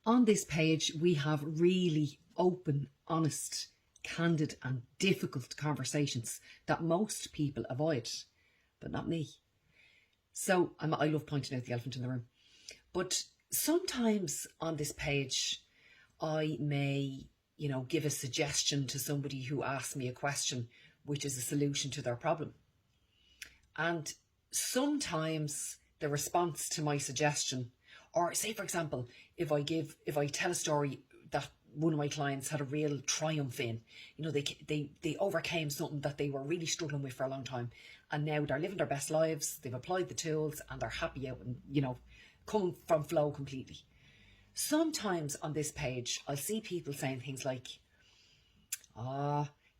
On this page, we have really open, honest, candid and difficult conversations that most people avoid, but not me. So I love pointing out the elephant in the room. But sometimes on this page, I may, give a suggestion to somebody who asks me a question, which is a solution to their problem. And sometimes the response to my suggestion, or say, for example, if I tell a story that one of my clients had a real triumph in, they overcame something that they were really struggling with for a long time, and now they're living their best lives, they've applied the tools and they're happy out and, coming from flow completely. Sometimes on this page, I'll see people saying things like,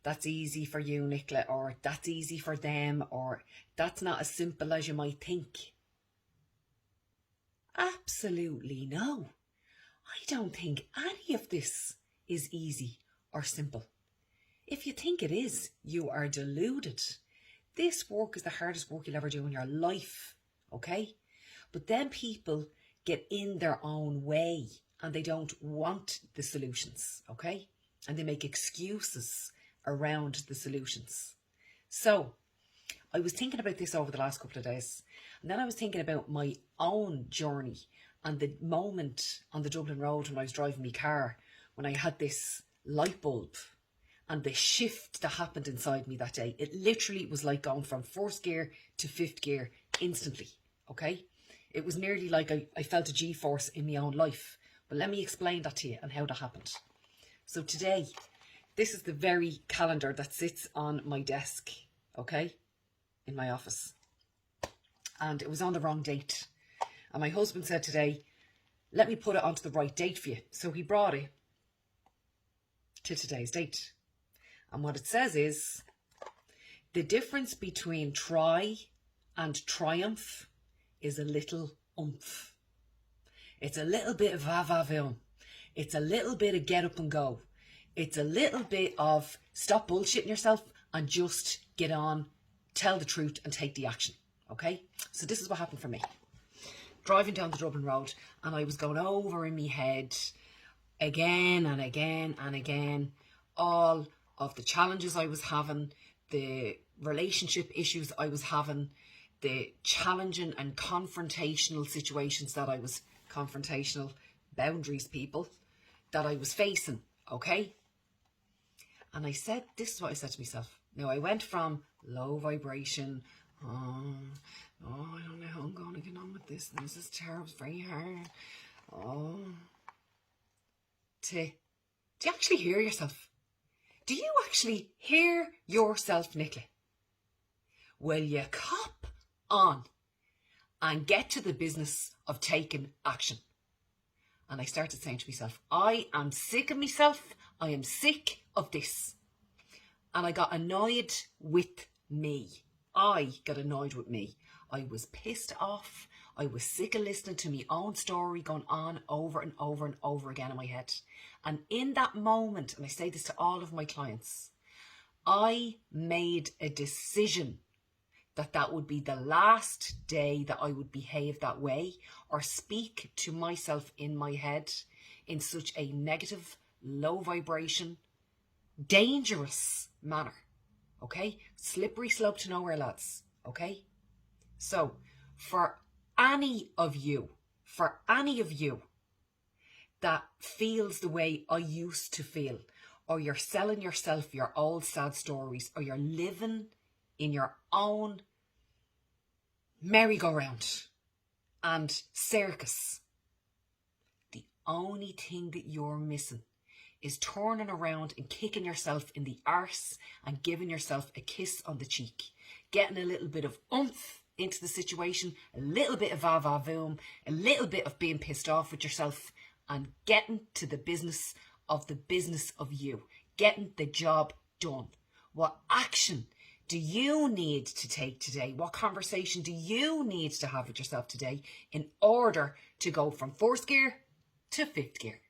that's easy for you, Nicola, or that's easy for them, or that's not as simple as you might think. Absolutely no. I don't think any of this is easy or simple. If you think it is, you are deluded. This work is the hardest work you'll ever do in your life, okay? But then people get in their own way and they don't want the solutions, okay? And they make excuses around the solutions. So I was thinking about this over the last couple of days, and then I was thinking about my own journey and the moment on the Dublin road when I was driving my car, when I had this light bulb and the shift that happened inside me that day. It literally was like going from first gear to fifth gear instantly, okay? It was nearly like I felt a G-force in my own life. But let me explain that to you and how that happened. So today, this is the very calendar that sits on my desk, okay, in my office. And it was on the wrong date. And my husband said today, let me put it onto the right date for you. So he brought it to today's date. And what it says is, the difference between try and triumph is a little oomph. It's a little bit of va-va-voom. It's a little bit of get up and go. It's a little bit of stop bullshitting yourself and just get on, tell the truth and take the action, okay? So this is what happened for me. Driving down the Dublin road, and I was going over in my head again and again and again all of the challenges I was having, the relationship issues I was having, the challenging and confrontational situations that I was, confrontational boundaries, people, that I was facing, okay? And I said, this is what I said to myself. Now, I went from low vibration, I don't know how I'm going to get on with this. This is terrible, it's very hard. To, do you actually hear yourself? Do you actually hear yourself, Nicola? Will you cop on and get to the business of taking action? And I started saying to myself, I am sick of myself. I am sick of this. And I got annoyed with me. I got annoyed with me. I was pissed off. I was sick of listening to my own story going on over and over and over again in my head. And in that moment, and I say this to all of my clients, I made a decision that would be the last day that I would behave that way or speak to myself in my head in such a negative, low vibration, dangerous manner. Okay? Slippery slope to nowhere, lads. Okay? So, for any of you that feels the way I used to feel, or you're selling yourself your old sad stories, or you're living in your own merry-go-round and circus, the only thing that you're missing is turning around and kicking yourself in the arse and giving yourself a kiss on the cheek, getting a little bit of oomph into the situation, a little bit of va-va-voom, a little bit of being pissed off with yourself, and getting to the business of you, getting the job done. What action do you need to take today? What conversation do you need to have with yourself today in order to go from fourth gear to fifth gear?